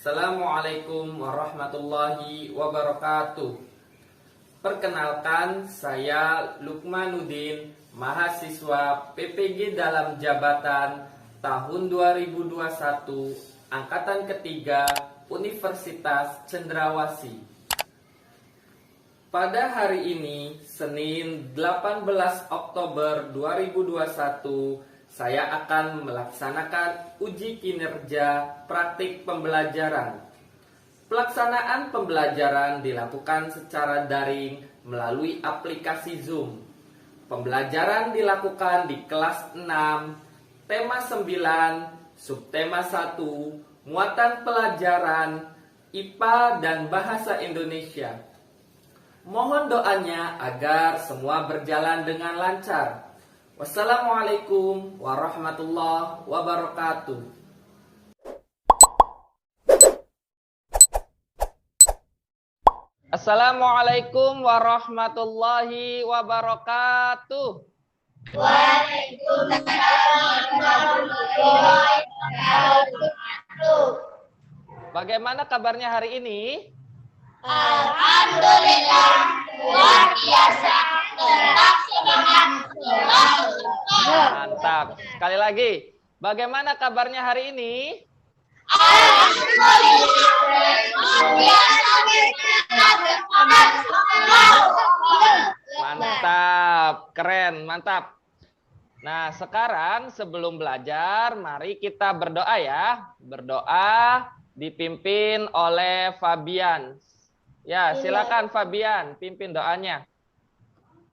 Assalamualaikum warahmatullahi wabarakatuh. Perkenalkan, saya Lukmanuddin, mahasiswa PPG dalam jabatan tahun 2021, angkatan ketiga, Universitas Cendrawasih. Pada hari ini, Senin 18 Oktober 2021, saya akan melaksanakan uji kinerja praktik pembelajaran. Pelaksanaan pembelajaran dilakukan secara daring melalui aplikasi Zoom. Pembelajaran dilakukan di kelas 6, tema 9, subtema 1, muatan pelajaran, IPA dan Bahasa Indonesia. Mohon doanya agar semua berjalan dengan lancar. Wassalamualaikum warahmatullahi wabarakatuh. Assalamualaikum warahmatullahi wabarakatuh. Waalaikumsalam warahmatullahi wabarakatuh. Bagaimana kabarnya hari ini? Alhamdulillah, luar biasa, tetap semangat selalu. Mantap. Sekali lagi, bagaimana kabarnya hari ini? Alhamdulillah, luar biasa, tetap semangat selalu. Mantap, keren, mantap. Nah, sekarang sebelum belajar, mari kita berdoa ya. Berdoa dipimpin oleh Fabian. Ya, silakan Fabian, pimpin doanya.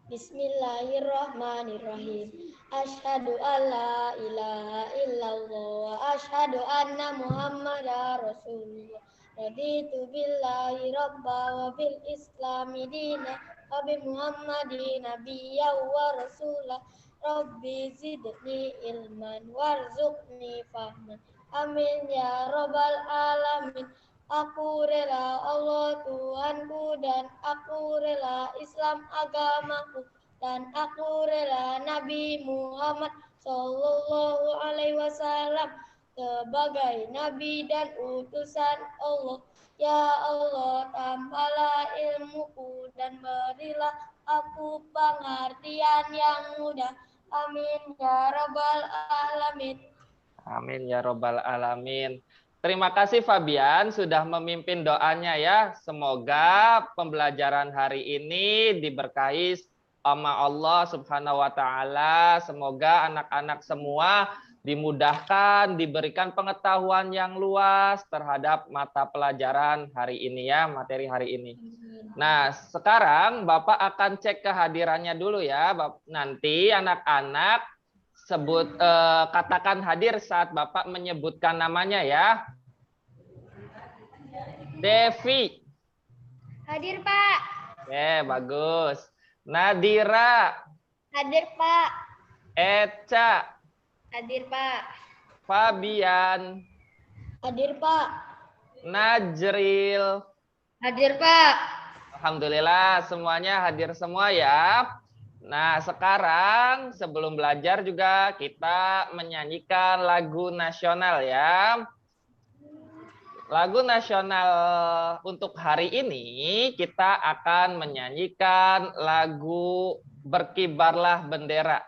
Bismillahirrahmanirrahim. Asyhadu alla ilaha illallah wa asyhadu anna Muhammadar Rasulullah. Raditu billahi rabba wa bil islami dina wa bi Muhammadin nabiyya wa rasulah. Rabbi zidni ilman warzuqni fahman. Amin ya rabbal alamin. Aku rela Allah Tuhanku dan aku rela Islam agamaku dan aku rela Nabi Muhammad Sallallahu Alaihi Wasallam sebagai Nabi dan utusan Allah. Ya Allah, tambahlah ilmuku dan berilah aku pengertian yang mudah. Amin ya Rabbal Alamin. Amin ya Rabbal Alamin. Terima kasih Fabian sudah memimpin doanya ya. Semoga pembelajaran hari ini diberkahi sama Allah Subhanahu wa taala. Semoga anak-anak semua dimudahkan, diberikan pengetahuan yang luas terhadap mata pelajaran hari ini ya, materi hari ini. Nah, sekarang Bapak akan cek kehadirannya dulu ya. Nanti anak-anak katakan hadir saat Bapak menyebutkan namanya ya. Devi. Hadir, Pak. Oke, bagus. Nadira. Hadir, Pak. Eca. Hadir, Pak. Fabian. Hadir, Pak. Najril. Hadir, Pak. Alhamdulillah semuanya hadir semua ya. Nah, sekarang sebelum belajar juga kita menyanyikan lagu nasional ya. Lagu nasional untuk hari ini kita akan menyanyikan lagu Berkibarlah Bendera.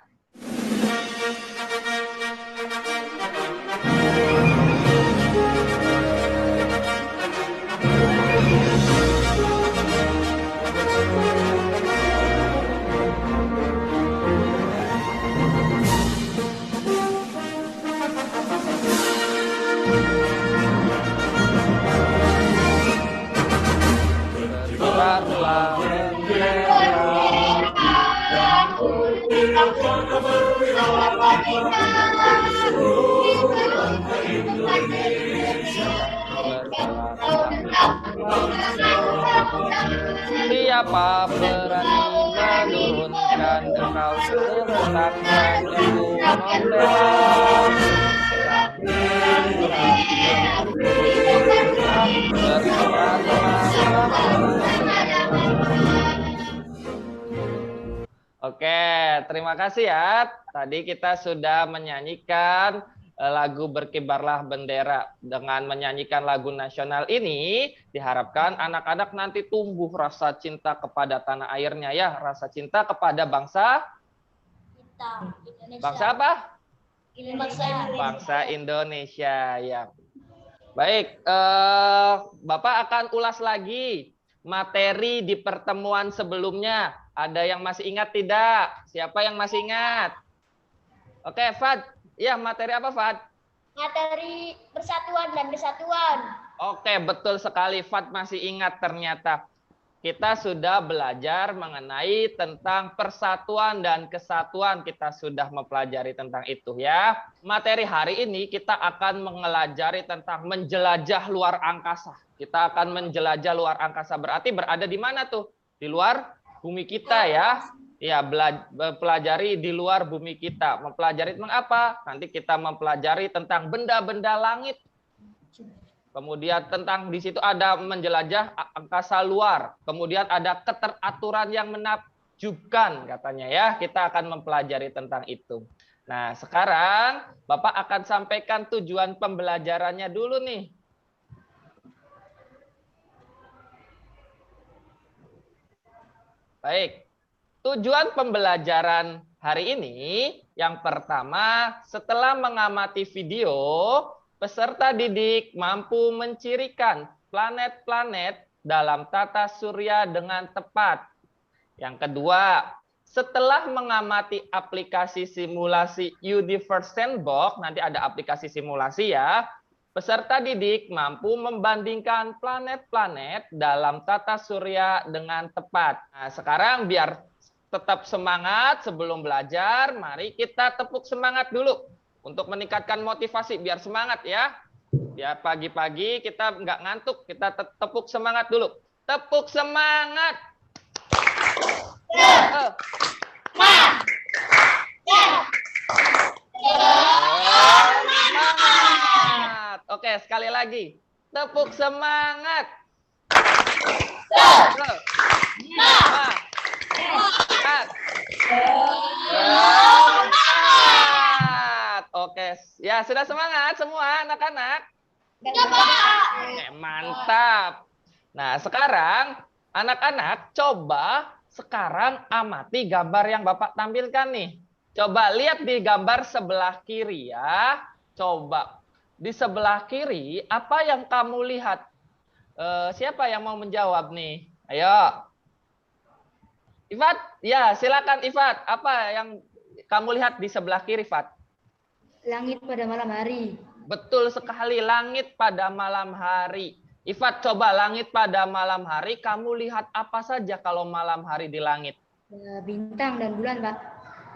Siapa berani menurunkan engkau serentak menyebut Oke, terima kasih ya. Tadi kita sudah menyanyikan lagu Berkibarlah Bendera. Dengan menyanyikan lagu nasional ini, diharapkan anak-anak nanti tumbuh rasa cinta kepada tanah airnya ya, rasa cinta kepada bangsa Indonesia. bangsa apa? Indonesia. Bangsa Indonesia ya. Baik, Bapak akan ulas lagi materi di pertemuan sebelumnya. Ada yang masih ingat tidak? Siapa yang masih ingat? Oke, Fad. Ya, materi apa, Fad? Materi persatuan dan kesatuan. Oke, betul sekali. Fad masih ingat ternyata. Kita sudah belajar mengenai tentang persatuan dan kesatuan. Kita sudah mempelajari tentang itu ya. Materi hari ini kita akan mempelajari tentang menjelajah luar angkasa. Kita akan menjelajah luar angkasa. Berarti berada di mana tuh? Di luar bumi kita ya. Ya, mempelajari di luar bumi kita. Mempelajari tentang apa? Nanti kita mempelajari tentang benda-benda langit. Kemudian tentang di situ ada menjelajah angkasa luar. Kemudian ada keteraturan yang menakjubkan katanya ya. Kita akan mempelajari tentang itu. Nah, sekarang Bapak akan sampaikan tujuan pembelajarannya dulu nih. Baik. Tujuan pembelajaran hari ini yang pertama, setelah mengamati video, peserta didik mampu mencirikan planet-planet dalam tata surya dengan tepat. Yang kedua, setelah mengamati aplikasi simulasi Universe Sandbox, nanti ada aplikasi simulasi ya, peserta didik mampu membandingkan planet-planet dalam tata surya dengan tepat. Nah, sekarang biar tetap semangat sebelum belajar, mari kita tepuk semangat dulu. Untuk meningkatkan motivasi, biar semangat ya. Biar pagi-pagi kita nggak ngantuk, kita tepuk semangat dulu. Tepuk semangat. Semangat. Oke, sekali lagi. Tepuk semangat. Semangat. Oke, ya sudah semangat semua anak-anak? Mantap. Nah, sekarang anak-anak coba sekarang amati gambar yang Bapak tampilkan nih. Coba lihat di gambar sebelah kiri ya. Coba di sebelah kiri apa yang kamu lihat? Siapa yang mau menjawab nih? Ayo. Ifat, ya silakan Ifat. Apa yang kamu lihat di sebelah kiri, Ifat? Langit pada malam hari. Betul sekali, langit pada malam hari. Ifat, coba langit pada malam hari, kamu lihat apa saja kalau malam hari di langit? Bintang dan bulan, Pak.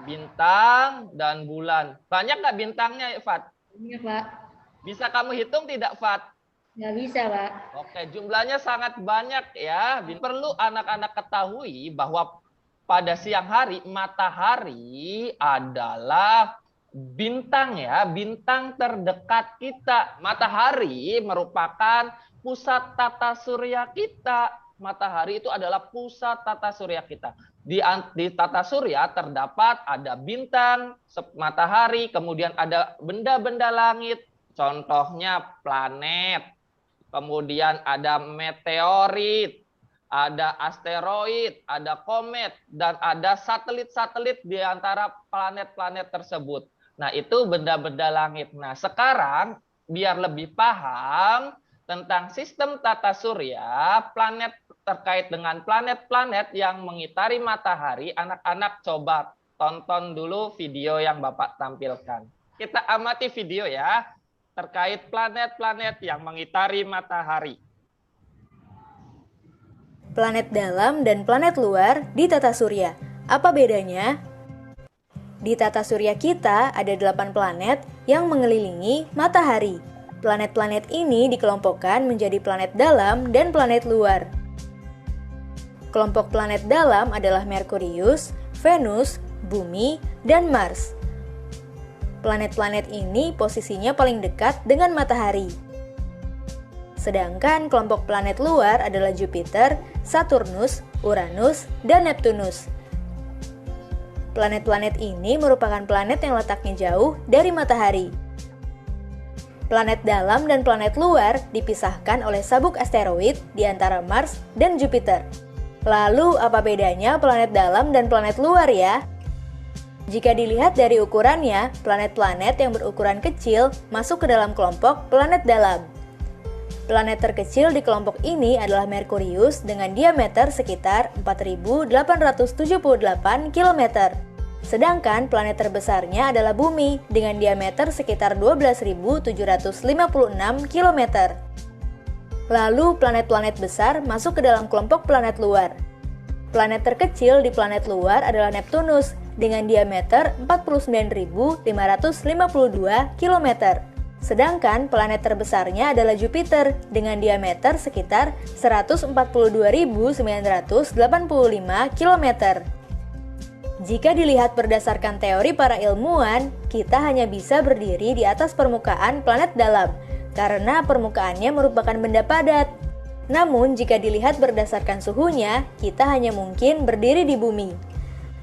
Bintang dan bulan. Banyak nggak bintangnya, Ifat? Banyak, Pak. Bisa kamu hitung tidak, Fat? Nggak bisa, Pak. Oke, jumlahnya sangat banyak ya. Perlu anak-anak ketahui bahwa pada siang hari, matahari adalah bintang ya, bintang terdekat kita. Matahari merupakan pusat tata surya kita. Matahari itu adalah pusat tata surya kita. Di tata surya terdapat ada bintang, matahari, kemudian ada benda-benda langit. Contohnya planet, kemudian ada meteorit, ada asteroid, ada komet, dan ada satelit-satelit di antara planet-planet tersebut. Nah, itu benda-benda langit. Nah, sekarang biar lebih paham tentang sistem tata surya, planet terkait dengan planet-planet yang mengitari matahari, anak-anak coba tonton dulu video yang Bapak tampilkan. Kita amati video ya, terkait planet-planet yang mengitari matahari. Planet dalam dan planet luar di tata surya. Apa bedanya? Di tata surya kita ada 8 planet yang mengelilingi matahari. Planet-planet ini dikelompokkan menjadi planet dalam dan planet luar. Kelompok planet dalam adalah Merkurius, Venus, Bumi, dan Mars. Planet-planet ini posisinya paling dekat dengan matahari. Sedangkan kelompok planet luar adalah Jupiter, Saturnus, Uranus, dan Neptunus. Planet-planet ini merupakan planet yang letaknya jauh dari matahari. Planet dalam dan planet luar dipisahkan oleh sabuk asteroid di antara Mars dan Jupiter. Lalu, apa bedanya planet dalam dan planet luar ya? Jika dilihat dari ukurannya, planet-planet yang berukuran kecil masuk ke dalam kelompok planet dalam. Planet terkecil di kelompok ini adalah Merkurius dengan diameter sekitar 4.878 km. Sedangkan planet terbesarnya adalah Bumi dengan diameter sekitar 12.756 km. Lalu planet-planet besar masuk ke dalam kelompok planet luar. Planet terkecil di planet luar adalah Neptunus dengan diameter 49.552 km. Sedangkan planet terbesarnya adalah Jupiter dengan diameter sekitar 142.985 km. Jika dilihat berdasarkan teori para ilmuwan, kita hanya bisa berdiri di atas permukaan planet dalam, karena permukaannya merupakan benda padat. Namun, jika dilihat berdasarkan suhunya, kita hanya mungkin berdiri di bumi.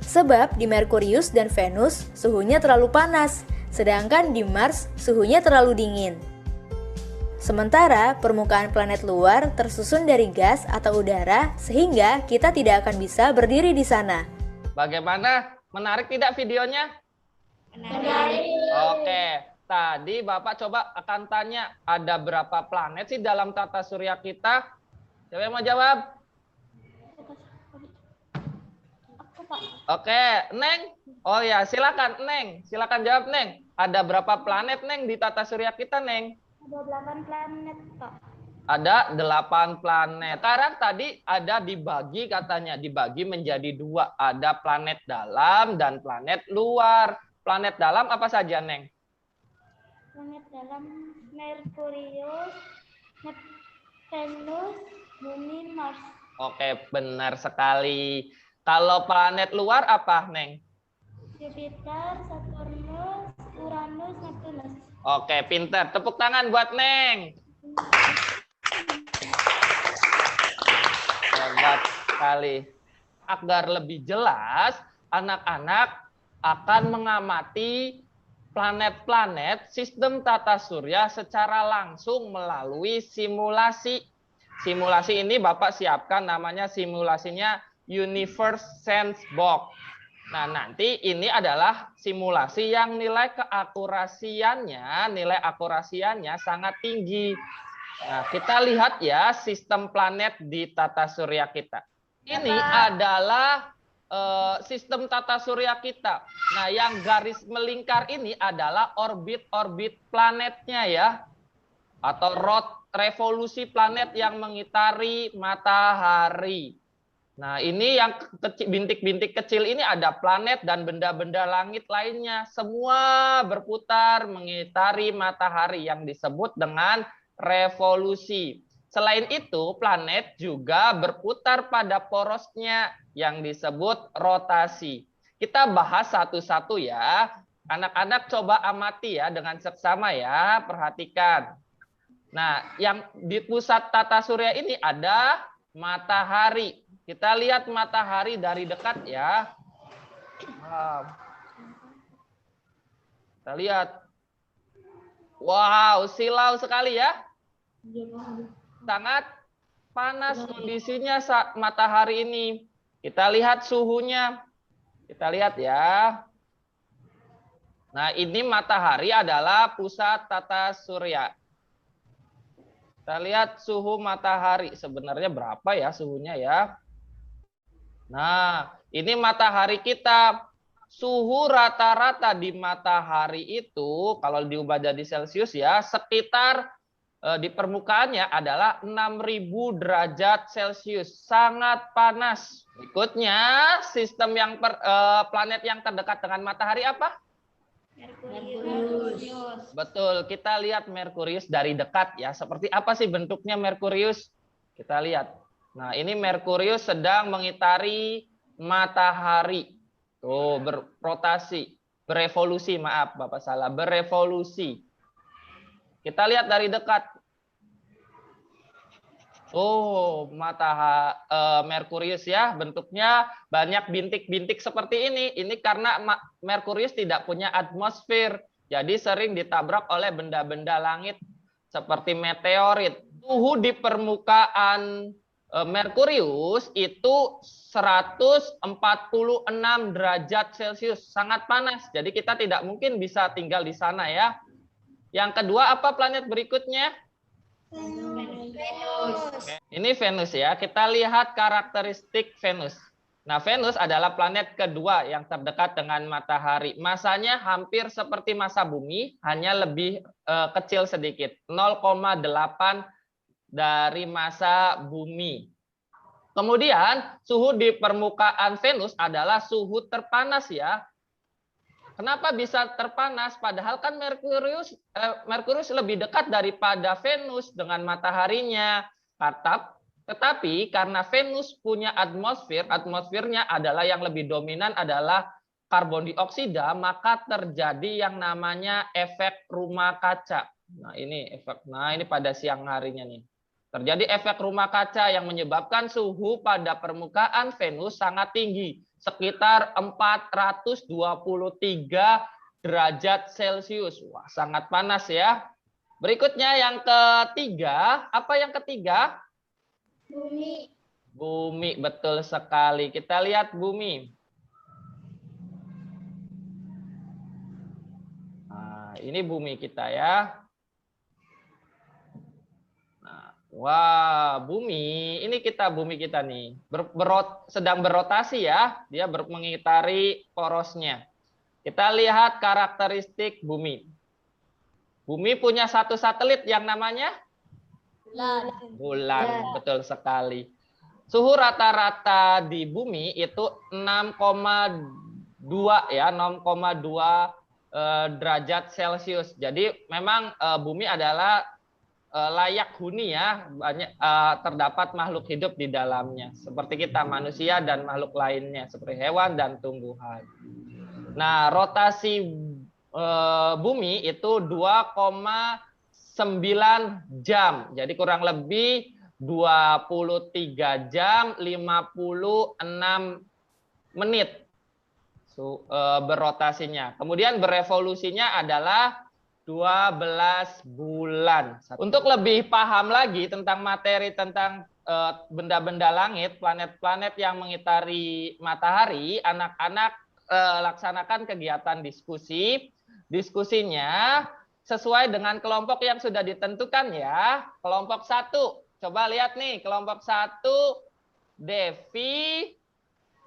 Sebab di Merkurius dan Venus, suhunya terlalu panas, sedangkan di Mars, suhunya terlalu dingin. Sementara, permukaan planet luar tersusun dari gas atau udara, sehingga kita tidak akan bisa berdiri di sana. Bagaimana? Menarik tidak videonya? Menarik. Oke, tadi Bapak coba akan tanya, ada berapa planet sih dalam tata surya kita? Siapa yang mau jawab? Oke, Neng. Oh ya, silakan Neng. Silakan jawab Neng. Ada berapa planet Neng di tata surya kita, Neng? Ada 8 planet, Pak. Ada 8 planet. Sekarang tadi ada dibagi katanya, dibagi menjadi 2. Ada planet dalam dan planet luar. Planet dalam apa saja, Neng? Planet dalam Merkurius, Venus, Bumi, Mars. Oke, benar sekali. Kalau planet luar apa, Neng? Jupiter, Saturnus, Uranus, Neptunus. Oke, pinter. Tepuk tangan buat Neng. Hebat sekali. Agar lebih jelas, anak-anak akan mengamati planet-planet sistem tata surya secara langsung melalui simulasi. Simulasi ini Bapak siapkan namanya simulasinya Universe Sense Box. Nah, nanti ini adalah simulasi yang nilai akurasiannya sangat tinggi. Nah, kita lihat ya sistem planet di tata surya kita. Ini adalah sistem tata surya kita. Nah, yang garis melingkar ini adalah orbit-orbit planetnya ya. Atau revolusi planet yang mengitari matahari. Nah, ini yang bintik-bintik kecil ini ada planet dan benda-benda langit lainnya. Semua berputar mengitari matahari yang disebut dengan revolusi. Selain itu, planet juga berputar pada porosnya yang disebut rotasi. Kita bahas satu-satu ya. Anak-anak coba amati ya dengan seksama ya, perhatikan. Nah, yang di pusat tata surya ini ada matahari. Kita lihat matahari dari dekat ya. Kita lihat. Wow, silau sekali ya. Sangat panas kondisinya saat matahari ini. Kita lihat suhunya. Kita lihat ya. Nah, ini matahari adalah pusat tata surya. Kita lihat suhu matahari. Sebenarnya berapa ya suhunya ya? Nah, ini matahari kita. Suhu rata-rata di matahari itu, kalau diubah jadi Celcius ya, sekitar di permukaannya adalah 6.000 derajat Celcius. Sangat panas. Berikutnya, sistem yang planet yang terdekat dengan matahari apa? Merkurius. Betul, kita lihat Merkurius dari dekat ya. Seperti apa sih bentuknya Merkurius? Kita lihat. Nah, ini Merkurius sedang mengitari matahari. Tuh, berrotasi, berevolusi, maaf Bapak salah, berevolusi. Kita lihat dari dekat. Oh, Merkurius ya, bentuknya banyak bintik-bintik seperti ini. Ini karena Merkurius tidak punya atmosfer. Jadi sering ditabrak oleh benda-benda langit seperti meteorit. Suhu di permukaan Merkurius itu 146 derajat Celcius, sangat panas. Jadi kita tidak mungkin bisa tinggal di sana ya. Yang kedua apa planet berikutnya? Venus. Ini Venus ya. Kita lihat karakteristik Venus. Nah, Venus adalah planet kedua yang terdekat dengan matahari. Masanya hampir seperti massa bumi, hanya lebih kecil sedikit, 0,8 dari massa bumi. Kemudian suhu di permukaan Venus adalah suhu terpanas ya. Kenapa bisa terpanas? Padahal kan Merkurius lebih dekat daripada Venus dengan mataharinya. Tetapi karena Venus punya atmosfer, atmosfernya adalah yang lebih dominan adalah karbon dioksida, maka terjadi yang namanya efek rumah kaca. Nah, ini efek. Nah, ini pada siang harinya nih. Terjadi efek rumah kaca yang menyebabkan suhu pada permukaan Venus sangat tinggi, sekitar 423 derajat Celcius. Wah, sangat panas ya. Berikutnya yang ketiga, apa yang ketiga? Bumi. Bumi, betul sekali. Kita lihat bumi. Nah, ini bumi kita ya. Nah, wah, bumi. Ini bumi kita nih. Sedang berotasi ya. Dia mengitari porosnya. Kita lihat karakteristik bumi. Bumi punya satu satelit yang namanya Bulan, betul sekali. Suhu rata-rata di bumi itu 6,2 ya, 6,2 derajat Celcius. Jadi memang bumi adalah layak huni ya, banyak terdapat makhluk hidup di dalamnya, seperti kita manusia dan makhluk lainnya seperti hewan dan tumbuhan. Nah, rotasi bumi itu 2,9 jam. Jadi kurang lebih 23 jam 56 menit berotasinya. Kemudian berevolusinya adalah 12 bulan. Untuk lebih paham lagi tentang materi tentang benda-benda langit, planet-planet yang mengitari matahari, anak-anak laksanakan kegiatan diskusi. Diskusinya sesuai dengan kelompok yang sudah ditentukan ya. Kelompok 1, coba lihat nih, kelompok 1 Devi,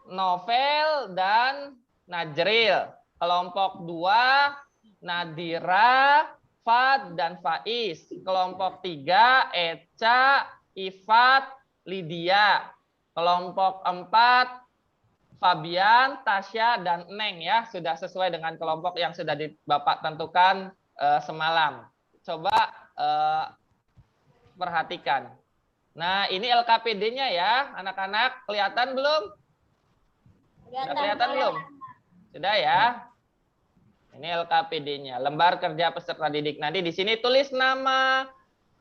Novel, dan Najril. Kelompok 2 Nadira, Fad, dan Faiz. Kelompok 3 Eca, Ifat, Lydia. Kelompok 4 Fabian, Tasya, dan Neng ya. Sudah sesuai dengan kelompok yang sudah Bapak tentukan semalam. Coba perhatikan. Nah, ini LKPD-nya ya, anak-anak. Kelihatan belum? Sudah kelihatan belum? Sudah ya. Ini LKPD-nya, lembar kerja peserta didik. Nanti di sini tulis nama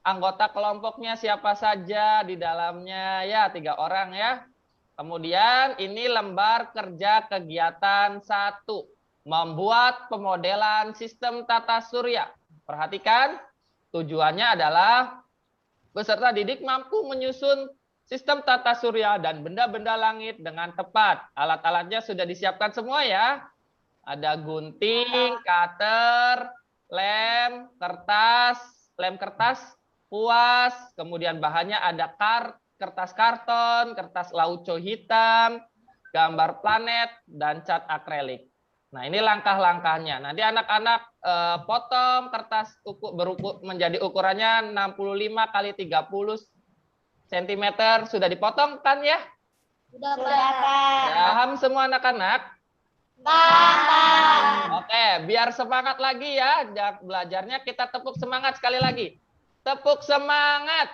anggota kelompoknya siapa saja di dalamnya ya, 3 orang ya. Kemudian ini lembar kerja kegiatan 1. Membuat pemodelan sistem tata surya. Perhatikan, tujuannya adalah peserta didik mampu menyusun sistem tata surya dan benda-benda langit dengan tepat. Alat-alatnya sudah disiapkan semua ya. Ada gunting, cutter, lem kertas, kuas, kemudian bahannya ada kertas karton, kertas lauco hitam, gambar planet, dan cat akrilik. Nah, ini langkah-langkahnya. Nanti anak-anak potong kertas menjadi ukurannya 65 x 30 cm. Sudah dipotong kan ya? Sudah, Pak. Paham semua anak-anak? Paham. Oke, biar semangat lagi ya belajarnya, kita tepuk semangat sekali lagi. Tepuk semangat.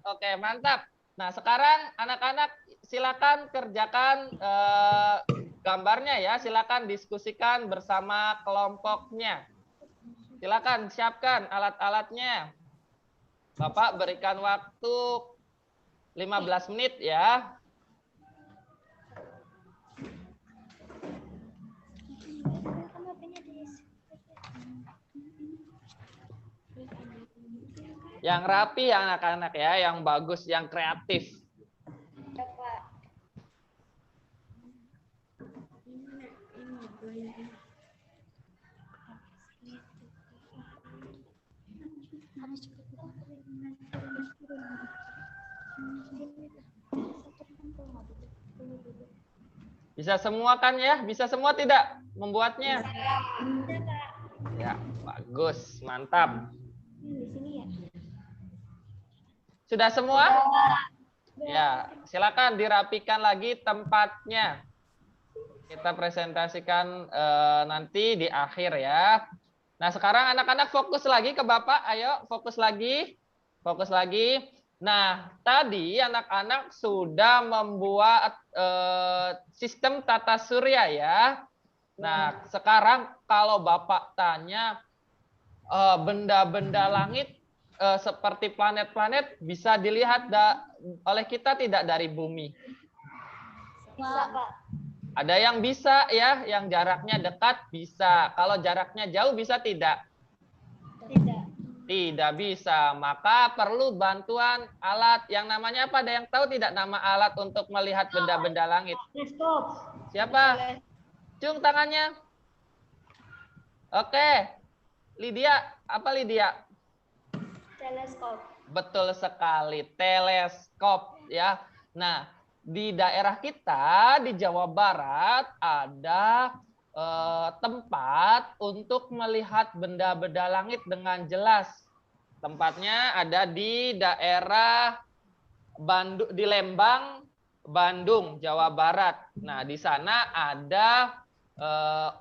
Oke, mantap. Nah, sekarang anak-anak silakan kerjakan gambarnya ya. Silakan diskusikan bersama kelompoknya. Silakan siapkan alat-alatnya. Bapak berikan waktu 15 menit ya. Yang rapi ya anak-anak ya, yang bagus, yang kreatif. Bisa semua kan ya? Bisa semua tidak membuatnya? Ya, bagus, mantap. Sudah semua? Ya, silakan dirapikan lagi tempatnya. Kita presentasikan nanti di akhir ya. Nah, sekarang anak-anak fokus lagi ke Bapak. Ayo, fokus lagi. Fokus lagi. Nah, tadi anak-anak sudah membuat sistem tata surya ya. Nah, sekarang kalau Bapak tanya benda-benda langit seperti planet-planet bisa dilihat oleh kita tidak dari bumi? Bisa, Pak. Ada yang bisa ya, yang jaraknya dekat bisa. Kalau jaraknya jauh bisa tidak? Tidak. Tidak bisa. Maka perlu bantuan alat yang namanya apa? Ada yang tahu tidak nama alat untuk melihat benda-benda langit? Teleskop. Siapa? Cung tangannya. Oke. Lydia, apa Lydia? Teleskop. Betul sekali, teleskop ya. Nah, di daerah kita di Jawa Barat ada tempat untuk melihat benda-benda langit dengan jelas. Tempatnya ada di daerah Bandung, di Lembang, Bandung, Jawa Barat. Nah, di sana ada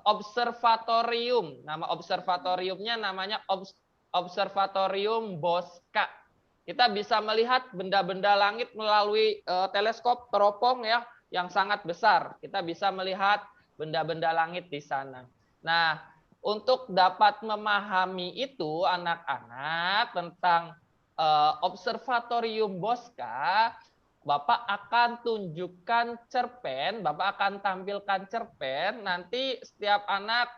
observatorium. Nama observatoriumnya namanya Observatorium Bosca. Kita bisa melihat benda-benda langit melalui teleskop teropong ya yang sangat besar. Kita bisa melihat benda-benda langit di sana. Nah, untuk dapat memahami itu anak-anak tentang Observatorium Bosca, Bapak akan tunjukkan cerpen, Bapak akan tampilkan cerpen. Nanti setiap anak,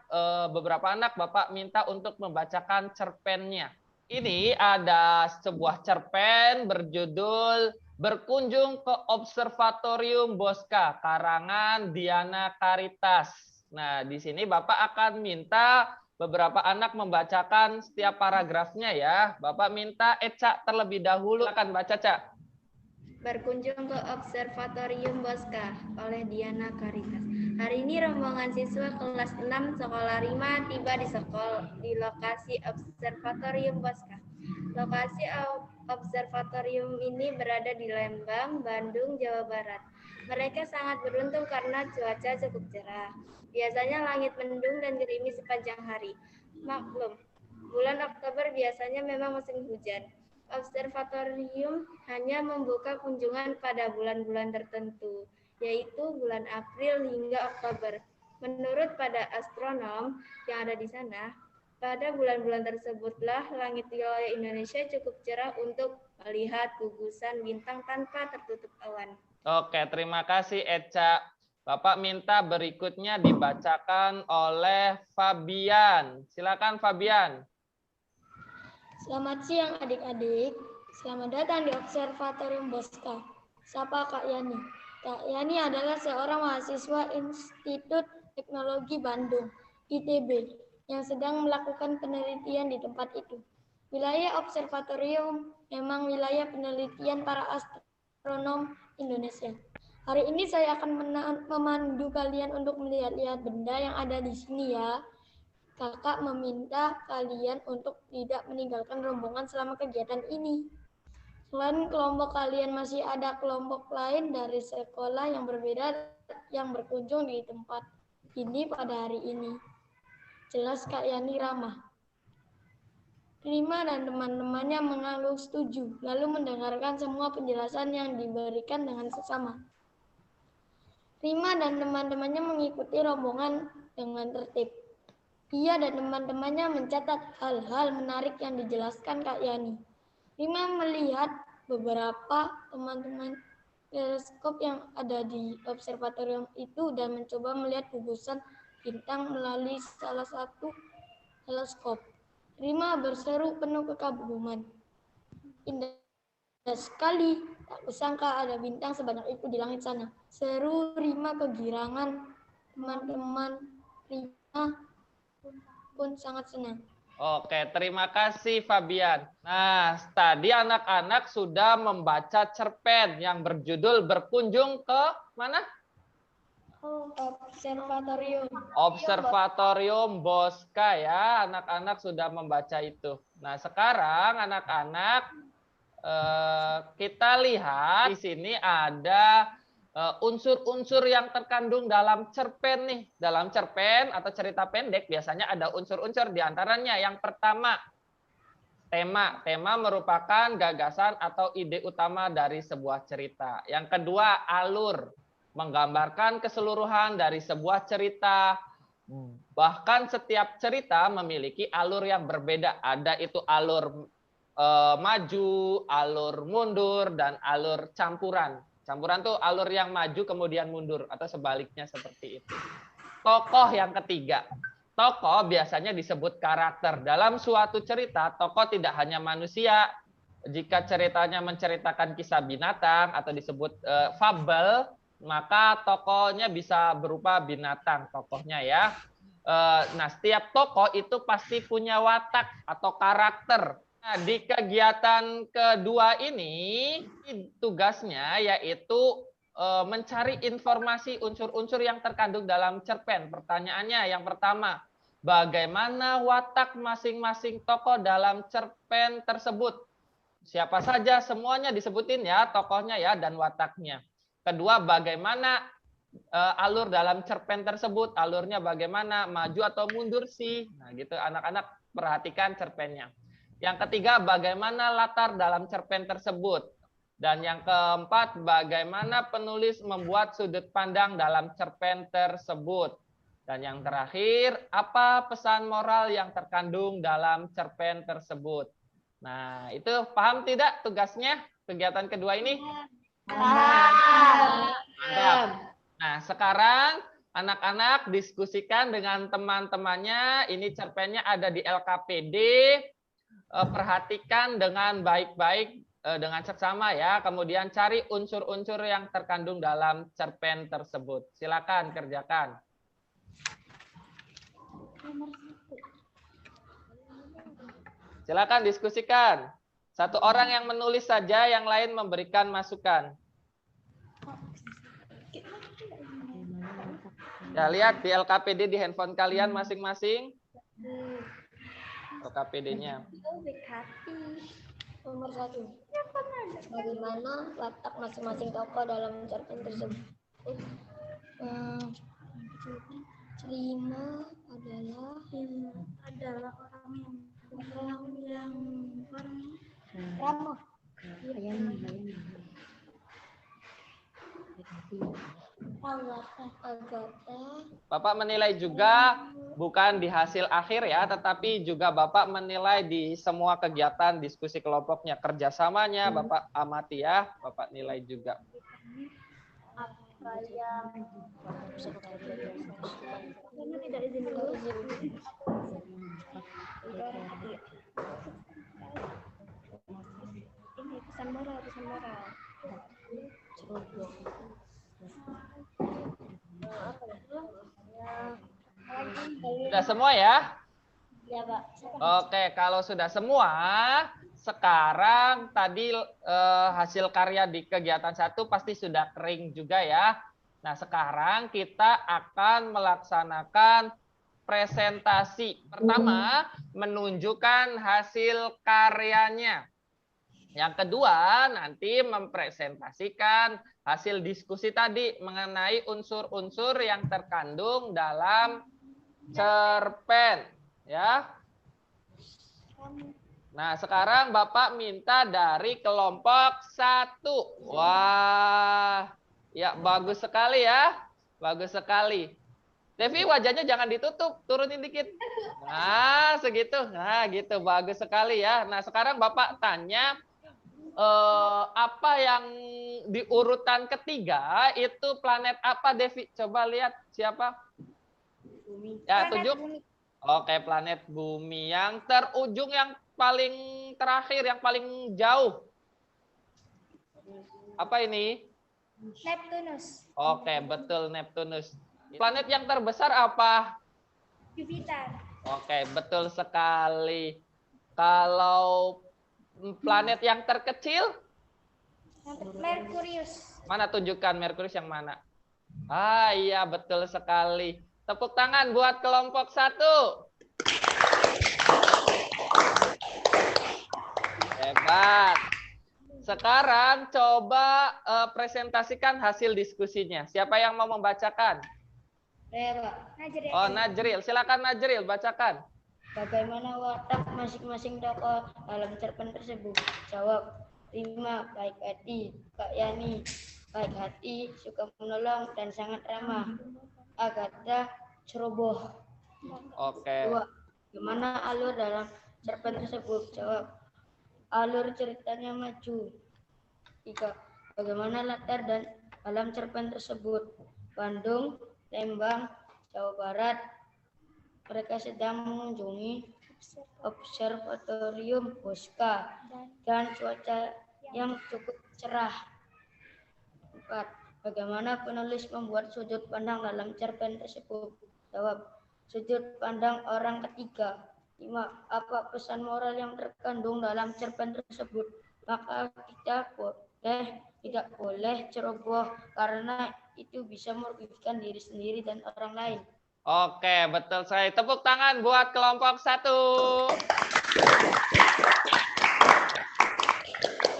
beberapa anak Bapak minta untuk membacakan cerpennya. Ini ada sebuah cerpen berjudul Berkunjung ke Observatorium Bosca, karangan Diana Caritas. Nah, di sini Bapak akan minta beberapa anak membacakan setiap paragrafnya ya. Bapak minta Eca terlebih dahulu. Silakan baca, Cak. Berkunjung ke Observatorium Bosca oleh Diana Caritas. Hari ini rombongan siswa kelas 6 sekolah 5 tiba di lokasi Observatorium Bosca. Lokasi observatorium ini berada di Lembang, Bandung, Jawa Barat. Mereka sangat beruntung karena cuaca cukup cerah. Biasanya langit mendung dan gerimis sepanjang hari. Maklum, bulan Oktober biasanya memang musim hujan. Observatorium hanya membuka kunjungan pada bulan-bulan tertentu, yaitu bulan April hingga Oktober. Menurut pada astronom yang ada di sana, pada bulan-bulan tersebutlah langit wilayah Indonesia cukup cerah untuk melihat gugusan bintang tanpa tertutup awan. Oke, terima kasih Eca. Bapak minta berikutnya dibacakan oleh Fabian. Silakan Fabian. Selamat siang adik-adik. Selamat datang di Observatorium Bosca. Sapa Kak Yani. Kak Yani adalah seorang mahasiswa Institut Teknologi Bandung, ITB, yang sedang melakukan penelitian di tempat itu. Wilayah observatorium memang wilayah penelitian para astronom Indonesia. Hari ini saya akan memandu kalian untuk melihat-lihat benda yang ada di sini ya. Kakak meminta kalian untuk tidak meninggalkan rombongan selama kegiatan ini. Selain kelompok kalian, masih ada kelompok lain dari sekolah yang berbeda yang berkunjung di tempat ini pada hari ini. Jelas Kak Yani ramah. Rima dan teman-temannya mengangguk setuju, lalu mendengarkan semua penjelasan yang diberikan dengan sesama. Rima dan teman-temannya mengikuti rombongan dengan tertib. Ia dan teman-temannya mencatat hal-hal menarik yang dijelaskan Kak Yani. Rima melihat beberapa teman-teman teleskop yang ada di observatorium itu dan mencoba melihat gugusan bintang melalui salah satu teleskop. Rima berseru penuh kekaguman. Indah sekali, tak kusangka ada bintang sebanyak itu di langit sana. Seru Rima kegirangan. Teman-teman Rima pun sangat senang. Oke, terima kasih Fabian. Nah, tadi anak-anak sudah membaca cerpen yang berjudul Berkunjung ke mana? Observatorium. Observatorium Bosca ya, anak-anak sudah membaca itu. Nah, sekarang anak-anak kita lihat di sini ada unsur-unsur yang terkandung dalam cerpen nih. Dalam cerpen atau cerita pendek biasanya ada unsur-unsur di antaranya. Yang pertama, tema. Tema merupakan gagasan atau ide utama dari sebuah cerita. Yang kedua, alur. Menggambarkan keseluruhan dari sebuah cerita. Bahkan setiap cerita memiliki alur yang berbeda. Ada itu alur maju, alur mundur, dan alur campuran. Campuran tuh alur yang maju kemudian mundur atau sebaliknya seperti itu. Tokoh yang ketiga. Tokoh biasanya disebut karakter. Dalam suatu cerita, tokoh tidak hanya manusia. Jika ceritanya menceritakan kisah binatang atau disebut fabel, maka tokohnya bisa berupa binatang tokohnya ya. Nah, setiap tokoh itu pasti punya watak atau karakter. Nah, di kegiatan kedua ini tugasnya yaitu mencari informasi unsur-unsur yang terkandung dalam cerpen. Pertanyaannya yang pertama, bagaimana watak masing-masing tokoh dalam cerpen tersebut? Siapa saja, semuanya disebutin ya, tokohnya ya dan wataknya. Kedua, bagaimana alur dalam cerpen tersebut? Alurnya bagaimana? Maju atau mundur sih? Nah, gitu anak-anak perhatikan cerpennya. Yang ketiga, bagaimana latar dalam cerpen tersebut? Dan yang keempat, bagaimana penulis membuat sudut pandang dalam cerpen tersebut? Dan yang terakhir, apa pesan moral yang terkandung dalam cerpen tersebut? Nah, itu paham tidak tugasnya kegiatan kedua ini? Mantap. Nah, sekarang anak-anak diskusikan dengan teman-temannya. Ini cerpennya ada di LKPD. Perhatikan dengan baik-baik, dengan seksama ya. Kemudian cari unsur-unsur yang terkandung dalam cerpen tersebut. Silakan kerjakan. Silakan diskusikan. Satu orang yang menulis saja, yang lain memberikan masukan. Ya, lihat di LKPD di handphone kalian masing-masing. LKPD-nya. Nomor 1. Bagaimana watak masing-masing tokoh dalam cerpen tersebut? Rima adalah orang yang ramah. Bapak menilai juga bukan di hasil akhir ya, tetapi juga Bapak menilai di semua kegiatan diskusi kelompoknya, kerjasamanya Bapak amati ya, Bapak nilai juga. Apa yang tidak izin dulu. Ini pesan moral. Sudah semua ya? Ya, Pak. Oke, kalau sudah semua, sekarang tadi hasil karya di kegiatan 1 pasti sudah kering juga ya. Nah, sekarang kita akan melaksanakan presentasi. Pertama, menunjukkan hasil karyanya. Yang kedua, nanti mempresentasikan hasil diskusi tadi mengenai unsur-unsur yang terkandung dalam cerpen. Ya. Nah, sekarang Bapak minta dari kelompok 1. Wah, ya bagus sekali ya. Bagus sekali. Devi, wajahnya jangan ditutup, turunin dikit. Nah, segitu. Nah, gitu. Bagus sekali ya. Nah, sekarang Bapak tanya, apa yang di urutan ketiga itu planet apa, Devi? Coba lihat siapa? Bumi. Ya, tunjuk. Oke, planet Bumi. Yang terujung, yang paling terakhir, yang paling jauh. Apa ini? Neptunus. Oke, betul, Neptunus. Planet yang terbesar apa? Jupiter. Oke, betul sekali. Kalau planet yang terkecil? Merkurius. Mana, tunjukkan Merkurius yang mana? Ah, iya, betul sekali. Tepuk tangan buat kelompok 1. Hebat. Sekarang coba presentasikan hasil diskusinya. Siapa yang mau membacakan? Saya, Pak. Oh, Najril. Silakan Najril, bacakan. Bagaimana watak masing-masing tokoh dalam cerpen tersebut? Jawab. 5. Baik hati, Kak Yani. Baik hati, suka menolong, dan sangat ramah. Agatha, ceroboh. Oke. 2. Bagaimana alur dalam cerpen tersebut? Jawab. Alur ceritanya maju. 3. Bagaimana latar dan dalam cerpen tersebut? Bandung, Lembang, Jawa Barat. Mereka sedang mengunjungi observatorium Bosca dan cuaca yang cukup cerah. 4. Bagaimana penulis membuat sudut pandang dalam cerpen tersebut? Jawab. Sudut pandang orang ketiga. 5. Apa pesan moral yang terkandung dalam cerpen tersebut? Maka kita tidak boleh ceroboh karena itu bisa merugikan diri sendiri dan orang lain. Oke, betul sekali. Tepuk tangan buat kelompok 1.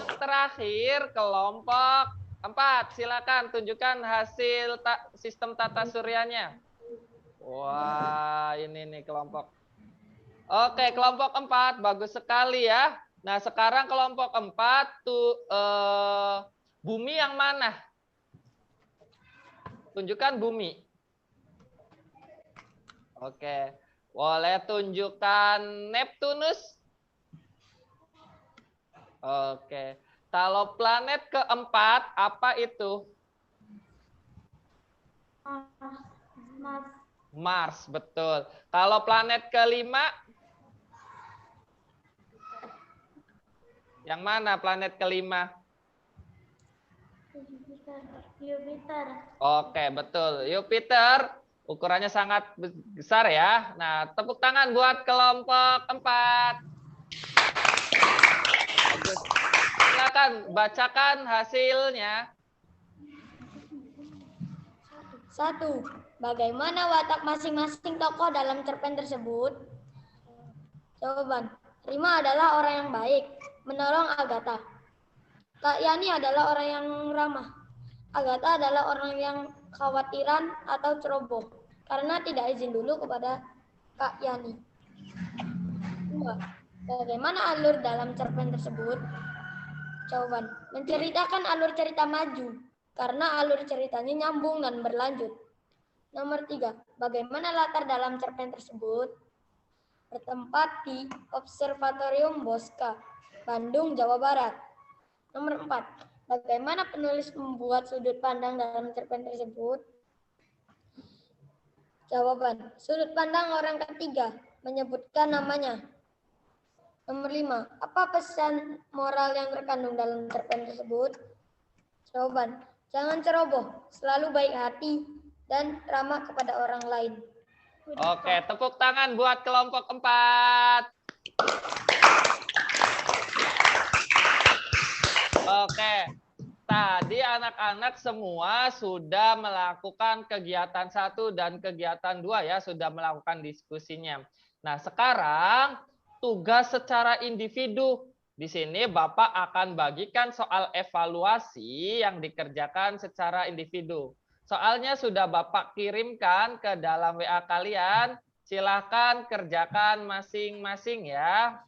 Yang terakhir, kelompok 4. Silakan tunjukkan hasil sistem tata suryanya. Wah, ini nih kelompok. Oke, kelompok 4 bagus sekali ya. Nah, sekarang kelompok 4 tuh bumi yang mana? Tunjukkan bumi. Oke. Boleh tunjukkan Neptunus? Oke. Kalau planet keempat apa itu? Mars, betul. Kalau planet kelima? Yang mana planet kelima? Jupiter. Oke, betul. Jupiter ukurannya sangat besar ya. Nah, tepuk tangan buat kelompok 4. Bagus. Silakan bacakan hasilnya. 1. Bagaimana watak masing-masing tokoh dalam cerpen tersebut? Jawaban. Rima adalah orang yang baik, menolong Agatha. Kak Yani adalah orang yang ramah. Agatha adalah orang yang khawatiran atau ceroboh karena tidak izin dulu kepada Kak Yani. 2. Bagaimana alur dalam cerpen tersebut? Jawaban. Menceritakan alur cerita maju karena alur ceritanya nyambung dan berlanjut. Nomor 3. Bagaimana latar dalam cerpen tersebut? Bertempat di Observatorium Bosca, Bandung, Jawa Barat. Nomor 4. Bagaimana penulis membuat sudut pandang dalam cerpen tersebut? Jawaban. Sudut pandang orang ketiga, menyebutkan namanya. Nomor 5. Apa pesan moral yang terkandung dalam cerpen tersebut? Jawaban. Jangan ceroboh, selalu baik hati, dan ramah kepada orang lain. Oke, tepuk tangan buat kelompok 4. Oke, tadi anak-anak semua sudah melakukan kegiatan 1 dan kegiatan 2 ya, sudah melakukan diskusinya. Nah, sekarang tugas secara individu. Di sini Bapak akan bagikan soal evaluasi yang dikerjakan secara individu. Soalnya sudah Bapak kirimkan ke dalam WA kalian. Silakan kerjakan masing-masing ya.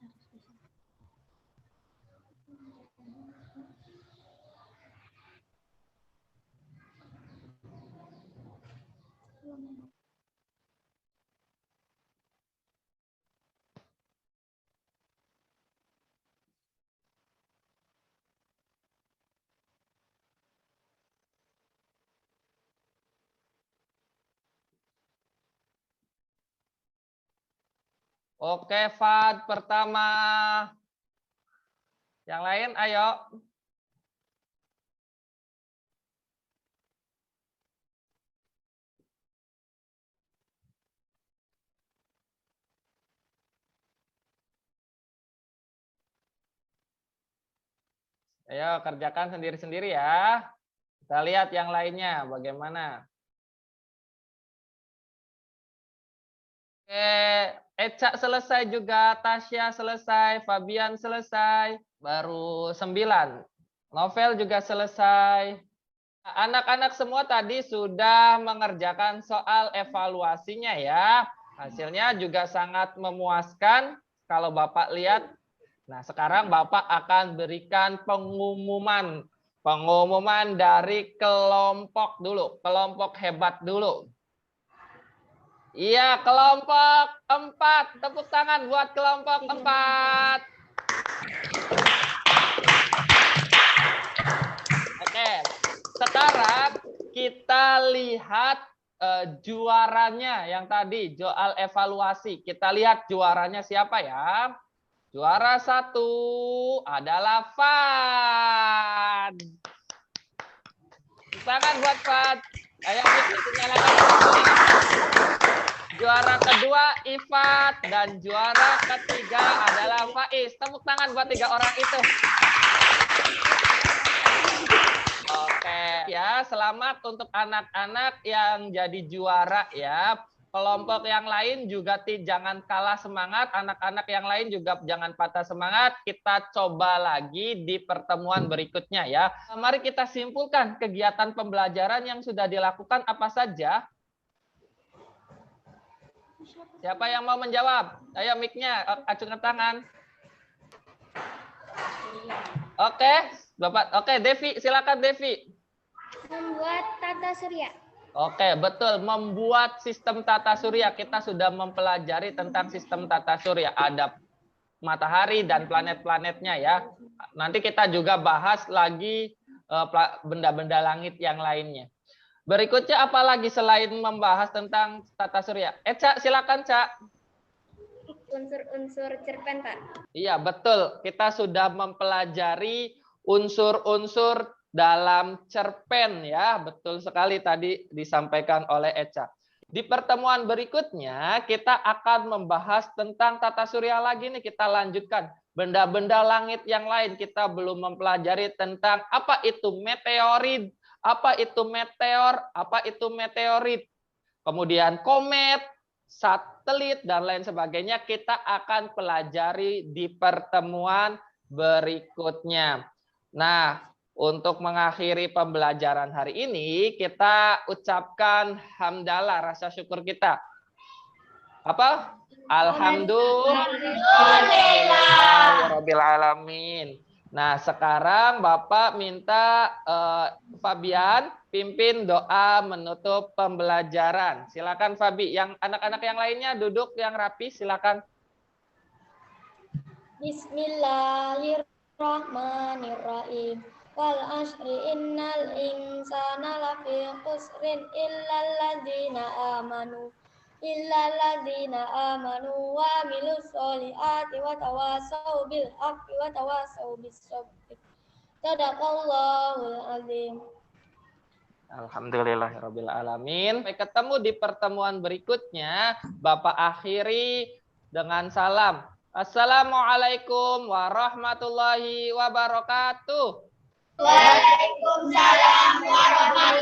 Oke, Fad pertama. Yang lain, ayo. Ayo, kerjakan sendiri-sendiri ya. Kita lihat yang lainnya bagaimana. Oke, Eca selesai juga, Tasya selesai, Fabian selesai. Baru 9. Novel juga selesai. Anak-anak semua tadi sudah mengerjakan soal evaluasinya ya. Hasilnya juga sangat memuaskan kalau Bapak lihat. Nah, sekarang Bapak akan berikan pengumuman. Pengumuman dari kelompok dulu. Kelompok hebat dulu. Iya, kelompok 4. Tepuk tangan buat kelompok 4. Oke, sekarang kita lihat juaranya yang tadi, soal evaluasi. Kita lihat juaranya siapa ya? Juara 1 adalah Fad. Tangan buat Fad. Ayo kita nyalakan. Juara kedua Ifat dan juara ketiga adalah Faiz. Tepuk tangan buat 3 orang itu. Oke ya, selamat untuk anak-anak yang jadi juara ya. Kelompok yang lain juga jangan kalah semangat, anak-anak yang lain juga jangan patah semangat. Kita coba lagi di pertemuan berikutnya ya. Mari kita simpulkan kegiatan pembelajaran yang sudah dilakukan apa saja. Siapa yang mau menjawab? Ayo mic-nya, acungkan tangan. Oke, Bapak. Oke, Devi, silakan Devi. Membuat tata surya. Oke, betul. Membuat sistem tata surya. Kita sudah mempelajari tentang sistem tata surya. Ada matahari dan planet-planetnya ya. Nanti kita juga bahas lagi benda-benda langit yang lainnya. Berikutnya apa lagi selain membahas tentang tata surya? Cak, silakan, Cak. Unsur-unsur cerpen, Pak. Iya, betul. Kita sudah mempelajari unsur-unsur dalam cerpen ya, betul sekali tadi disampaikan oleh Eca. Di pertemuan berikutnya kita akan membahas tentang tata surya lagi nih, kita lanjutkan. Benda-benda langit yang lain kita belum mempelajari tentang apa itu meteorit, apa itu meteor, apa itu meteorit. Kemudian komet, satelit dan lain sebagainya kita akan pelajari di pertemuan berikutnya. Nah, untuk mengakhiri pembelajaran hari ini, kita ucapkan hamdalah, rasa syukur kita. Apa? Alhamdulillahirrabbilalamin. Nah, sekarang Bapak minta Fabian pimpin doa menutup pembelajaran. Silakan Fabi. Yang anak-anak yang lainnya duduk yang rapi, silakan. Bismillahirrahmanirrahim. Wal asri innal insana lafi khusrin illalladzina amanu wa amilus solihati wa tawasau bil haqqi wa tawasau bis sabr. Sadaqallahul azim. Alhamdulillahirrabbilalamin. Sampai ketemu di pertemuan berikutnya. Bapak akhiri dengan salam. Assalamualaikum warahmatullahi wabarakatuh. Waalaikumsalam warahmatullahi